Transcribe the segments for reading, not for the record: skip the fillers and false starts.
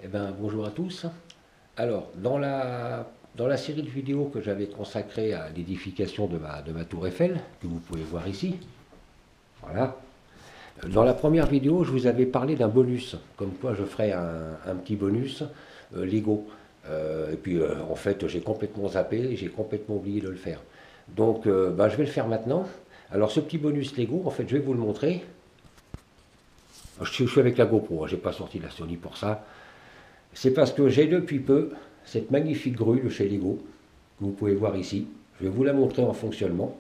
Eh ben, bonjour à tous. Alors, dans la série de vidéos que j'avais consacrée à l'édification de ma tour Eiffel, que vous pouvez voir ici, voilà. Dans la première vidéo, je vous avais parlé d'un bonus, comme quoi je ferais un petit bonus Lego. Et puis, en fait, j'ai complètement zappé, j'ai complètement oublié de le faire. Donc, ben, je vais le faire maintenant. Alors, ce petit bonus Lego, en fait, je vais vous le montrer. Je suis avec la GoPro, hein, j'ai pas sorti la Sony pour ça. C'est parce que j'ai depuis peu cette magnifique grue de chez Lego, que vous pouvez voir ici. Je vais vous la montrer en fonctionnement.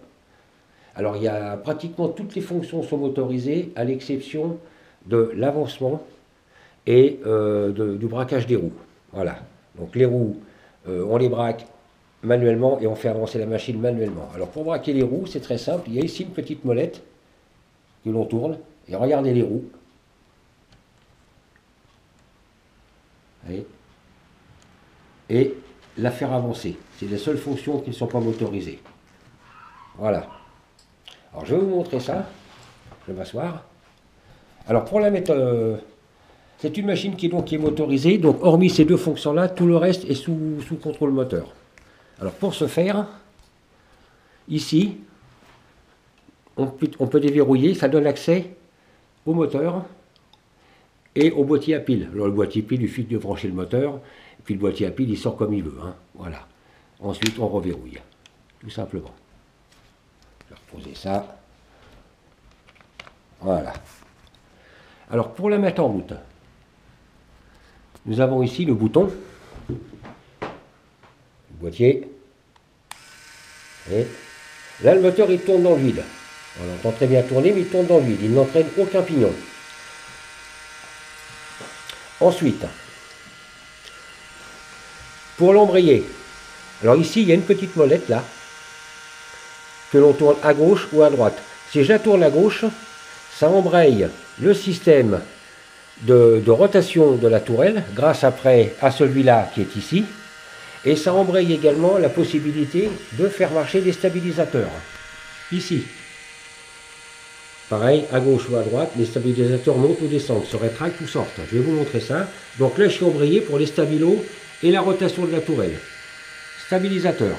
Alors il y a pratiquement toutes les fonctions sont motorisées, à l'exception de l'avancement et du braquage des roues. Voilà. Donc les roues, on les braque manuellement et on fait avancer la machine manuellement. Alors pour braquer les roues, c'est très simple. Il y a ici une petite molette que l'on tourne. Et regardez les roues. Vous voyez, et la faire avancer. C'est les seules fonctions qui ne sont pas motorisées. Voilà. Alors je vais vous montrer ça. Je vais m'asseoir. Alors pour la mettre, c'est une machine qui est motorisée. Donc hormis ces deux fonctions-là, tout le reste est sous contrôle moteur. Alors pour ce faire, ici, on peut déverrouiller. Ça donne accès au moteur et au boîtier à pile. Alors le boîtier à pile, il suffit de brancher le moteur. Et puis le boîtier à pile, il sort comme il veut. Hein. Voilà. Ensuite, on reverrouille. Tout simplement. Je vais reposer ça. Voilà. Alors pour la mettre en route, nous avons ici le bouton, le boîtier. Et là le moteur il tourne dans le vide. On entend très bien tourner mais il tourne dans le vide. Il n'entraîne aucun pignon. Ensuite, pour l'embrayer, alors ici il y a une petite molette là, que l'on tourne à gauche ou à droite. Si je la tourne à gauche, ça embraye le système de rotation de la tourelle, grâce après à celui-là qui est ici, et ça embraye également la possibilité de faire marcher les stabilisateurs. Ici. Pareil, à gauche ou à droite, les stabilisateurs montent ou descendent, se rétractent ou sortent. Je vais vous montrer ça. Donc là, je suis embrayé pour les stabilos et la rotation de la tourelle. Stabilisateur.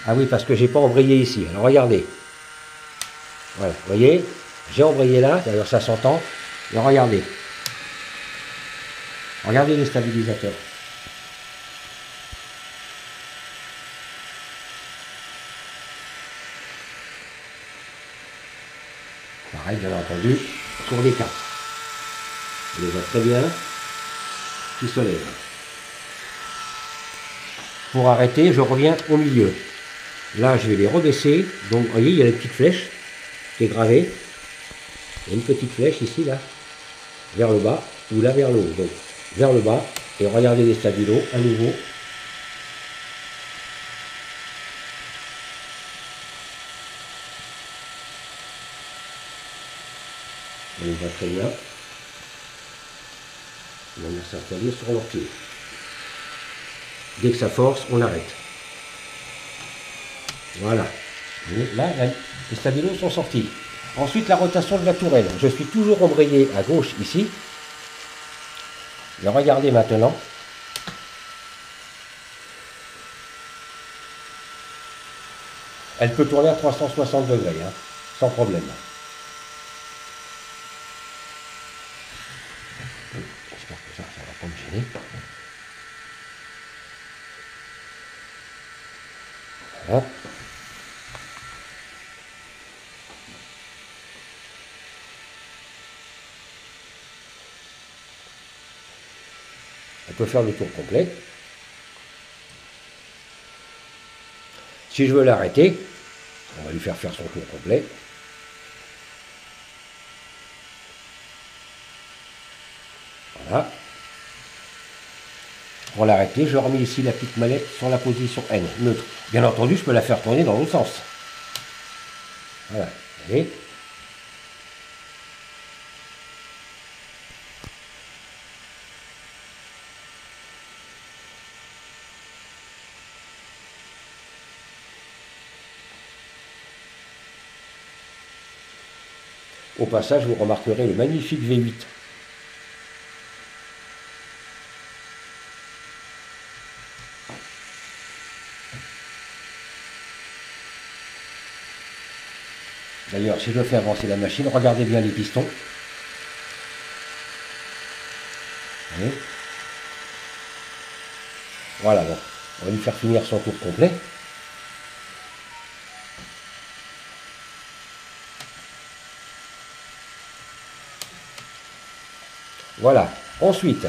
Ah oui, parce que j'ai pas embrayé ici. Alors regardez. Voilà, vous voyez, j'ai embrayé là, d'ailleurs ça s'entend. Et regardez. Regardez les stabilisateurs. Pareil, bien entendu, sur les quatre. On les voit très bien, qui se lèvent. Pour arrêter, je reviens au milieu. Là, je vais les rebaisser. Donc, vous voyez, il y a la petite flèche qui est gravée. Il y a une petite flèche ici, là, vers le bas, ou là vers le haut. Donc, vers le bas, et regardez les stabilos, à nouveau. On les voit très bien. On va s'installer sur leur pied. Dès que ça force, on arrête. Voilà. Là, les stabilos sont sortis. Ensuite, la rotation de la tourelle. Je suis toujours embrayé à gauche ici. Et regardez maintenant. Elle peut tourner à 360 degrés, hein, sans problème. J'espère que ça ne va pas me gêner. Voilà. Elle peut faire le tour complet. Si je veux l'arrêter, on va lui faire son tour complet. Voilà. Pour l'arrêter, je remets ici la petite mallette sur la position N, neutre. Bien entendu, je peux la faire tourner dans l'autre sens. Voilà. Vous voyez ? Au passage, vous remarquerez le magnifique V8. D'ailleurs, si je fais avancer la machine, regardez bien les pistons. Vous voyez ? Voilà, bon. On va lui faire finir son tour complet. Voilà. Ensuite,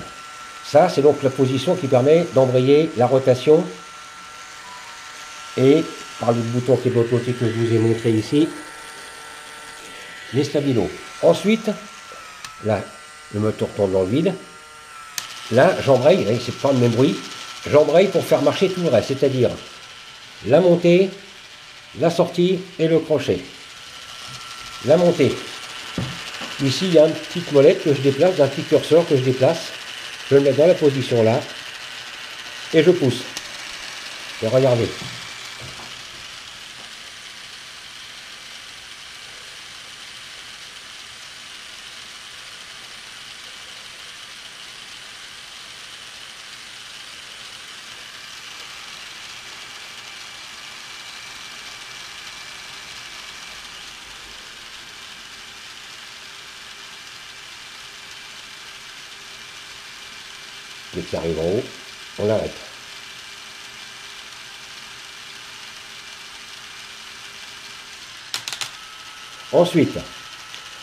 ça c'est donc la position qui permet d'embrayer la rotation. Et par le bouton qui est de l'autre côté que je vous ai montré ici, les stabilos. Ensuite, là, le moteur tourne dans le vide. Là, j'embraye, c'est pas le même bruit. J'embraye pour faire marcher tout le reste, c'est-à-dire la montée, la sortie et le crochet. La montée. Ici, il y a une petite molette que je déplace, un petit curseur que je déplace. Je le mets dans la position là. Et je pousse. Et regardez. Dès qu'il arrive en haut, on l'arrête. Ensuite,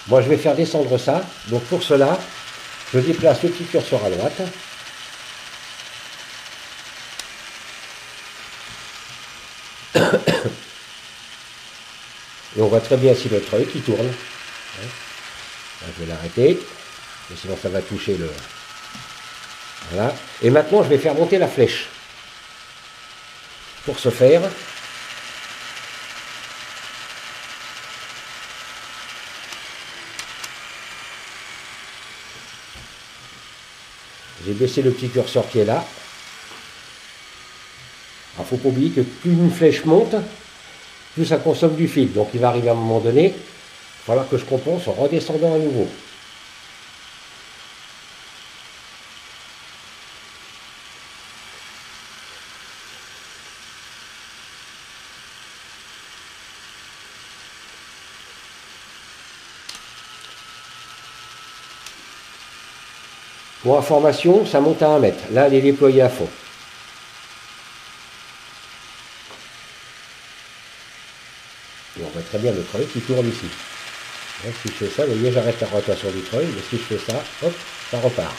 moi je vais faire descendre ça. Donc pour cela, je déplace le petit curseur à droite. Et on voit très bien ici le treuil qui tourne. Là, je vais l'arrêter, sinon ça va toucher le... Voilà. Et maintenant, je vais faire monter la flèche. Pour ce faire, j'ai baissé le petit curseur qui est là. Il ne faut pas oublier que plus une flèche monte, plus ça consomme du fil. Donc il va arriver à un moment donné, il va falloir que je compense en redescendant à nouveau. Pour information, ça monte à 1 mètre. Là, elle est déployée à fond. Et on voit très bien le treuil qui tourne ici. Donc, si je fais ça, vous voyez, j'arrête la rotation du treuil, mais si je fais ça, hop, ça repart.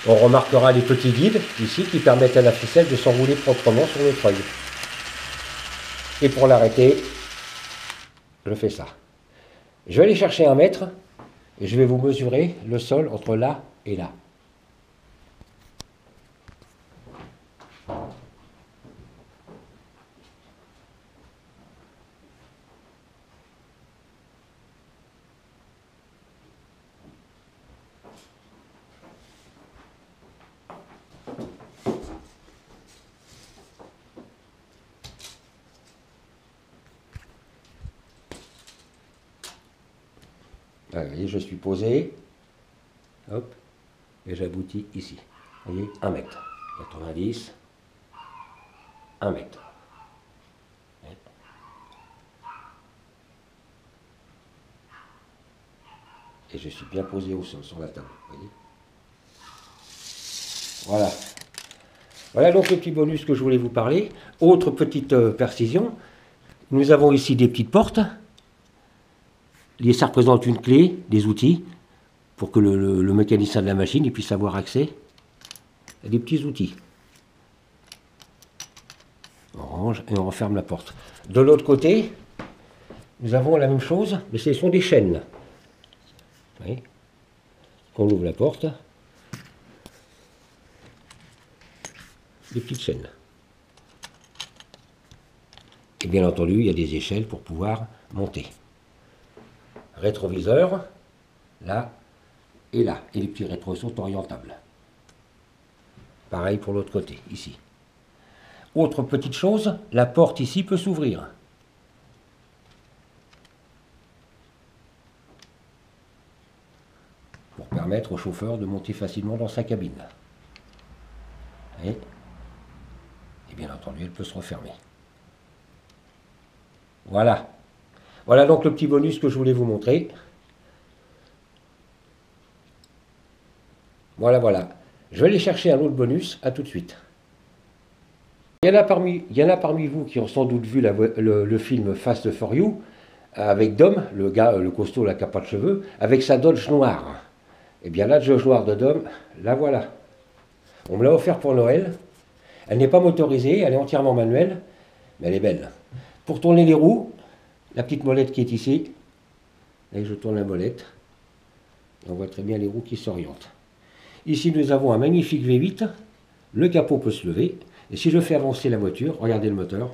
On remarquera les petits guides ici qui permettent à la ficelle de s'enrouler proprement sur le treuil. Et pour l'arrêter, je fais ça. Je vais aller chercher 1 mètre et je vais vous mesurer le sol entre là et là. Voilà, vous voyez, je suis posé, hop, et j'aboutis ici. Vous voyez, 1 mètre. 90, 1 mètre. Et je suis bien posé au sol, sur la table. Vous voyez. Voilà. Voilà donc le petit bonus que je voulais vous parler. Autre petite précision, nous avons ici des petites portes. Ça représente une clé, des outils, pour que le mécanicien de la machine puisse avoir accès à des petits outils. On range et on referme la porte. De l'autre côté, nous avons la même chose, mais ce sont des chaînes. Vous voyez, on ouvre la porte. Des petites chaînes. Et bien entendu, il y a des échelles pour pouvoir monter. Rétroviseur, là et là. Et les petits rétros sont orientables. Pareil pour l'autre côté, ici. Autre petite chose, la porte ici peut s'ouvrir. permettre au chauffeur de monter facilement dans sa cabine. Et bien entendu, elle peut se refermer. Voilà. Voilà donc le petit bonus que je voulais vous montrer. Voilà, voilà. Je vais aller chercher un autre bonus. À tout de suite. Il y en a parmi vous qui ont sans doute vu le film Fast for You, avec Dom, le gars, le costaud, la capa de cheveux, avec sa Dodge noire. Eh bien la Dodge noire de Dom, la voilà. On me l'a offert pour Noël. Elle n'est pas motorisée, elle est entièrement manuelle, mais elle est belle. Pour tourner les roues, la petite molette qui est ici, et je tourne la molette, et on voit très bien les roues qui s'orientent. Ici nous avons un magnifique V8, le capot peut se lever, et si je fais avancer la voiture, regardez le moteur.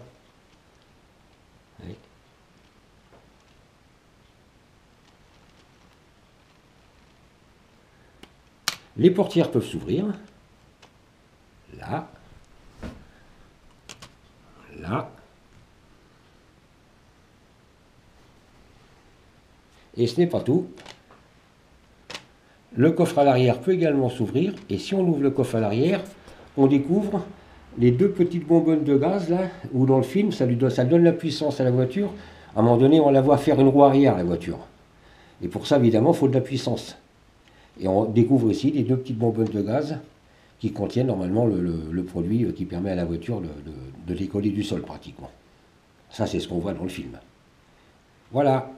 Les portières peuvent s'ouvrir. Là. Là. Et ce n'est pas tout. Le coffre à l'arrière peut également s'ouvrir. Et si on ouvre le coffre à l'arrière, on découvre les deux petites bonbonnes de gaz là, où dans le film, ça donne la puissance à la voiture. À un moment donné, on la voit faire une roue arrière, la voiture. Et pour ça, évidemment, il faut de la puissance. Et on découvre ici les deux petites bonbonnes de gaz qui contiennent normalement le produit qui permet à la voiture de décoller du sol pratiquement. Ça, c'est ce qu'on voit dans le film. Voilà.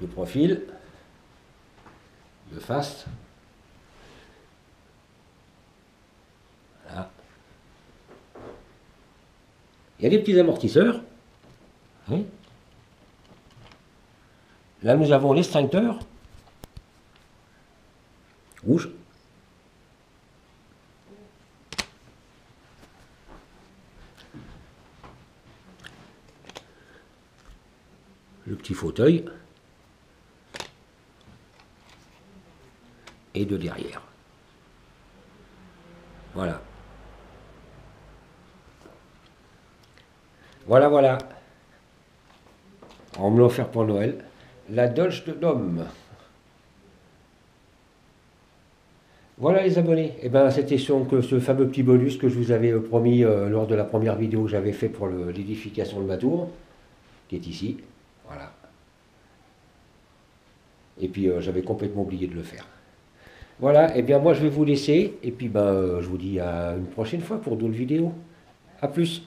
Le profil. Le face. Voilà. Il y a des petits amortisseurs. Hein. Là, nous avons l'extincteur rouge. Le petit fauteuil. Et de derrière. Voilà. Voilà, voilà. On me l'a offert pour Noël. La Dodge de Dom. Voilà les abonnés. Et ben c'était ce fameux petit bonus que je vous avais promis lors de la première vidéo que j'avais fait pour l'édification de ma tour, qui est ici. Voilà. Et puis j'avais complètement oublié de le faire. Voilà, et bien moi je vais vous laisser, et puis je vous dis à une prochaine fois pour d'autres vidéos. A plus.